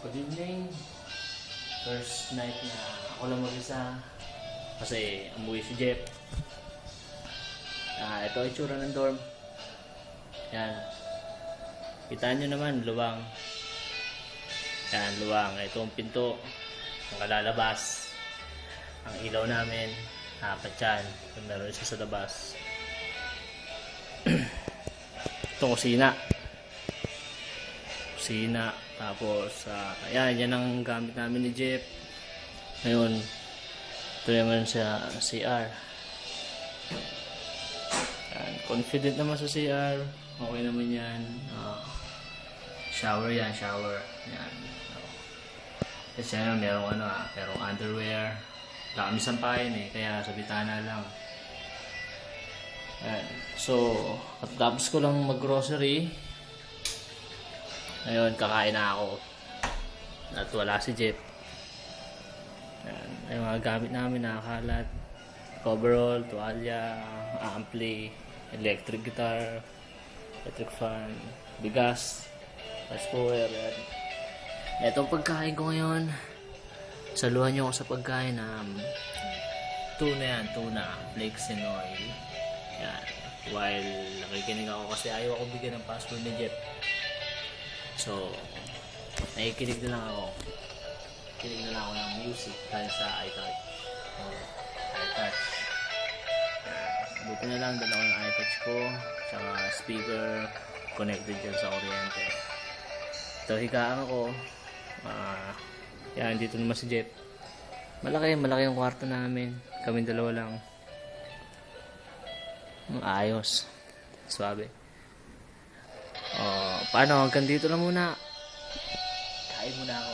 Good evening. First night na ako lang mag-isa kasi umuwi si Jeff. Ito ay itsura ng dorm. Yan. Kita nyo naman, luwang. Yan, luwang. Ito ang pinto. Nakalalabas. Ang ilaw namin. Apat yan. Meron isa sa labas. Ito kusina. Kusina. Tapos, ayan, yan ang gamit namin ni Jeff. Ngayon, ito naman sa CR. Yan, confident naman sa CR. Okay naman yan. Shower yan, shower. Yan. Kasi yan, merong underwear. Wala kami sampayan kaya sa bitana lang. Yan. So, tapos ko lang mag-grocery. Ngayon, kakain na ako. At wala si Jeff. Yan. Yung mga gamit namin nakakalat. Coverall, tuwalya, ampli, electric guitar, electric fan, bigas, rice cooker. Yan. Itong pagkain ko ngayon. Saluhan nyo ako sa pagkain. Tuna yan, tuna. Flakes and oil. Yan. While nakikinig ako kasi ayaw ako bigyan ng password ni Jeff. So, nakikinig na lang ako. Kinig na lang ako ng music dahil sa iTouch. iTouch. Buti na lang, dala ko yung iTouch ko. Saka speaker, connected dyan sa kuryente. Ito, higaan ako. Yan, dito naman si Jeff. Malaki yung kwarto namin. Kaming dalawa lang. Ayos. Suabe. Paano? Hanggang dito lang muna. Kain muna ako.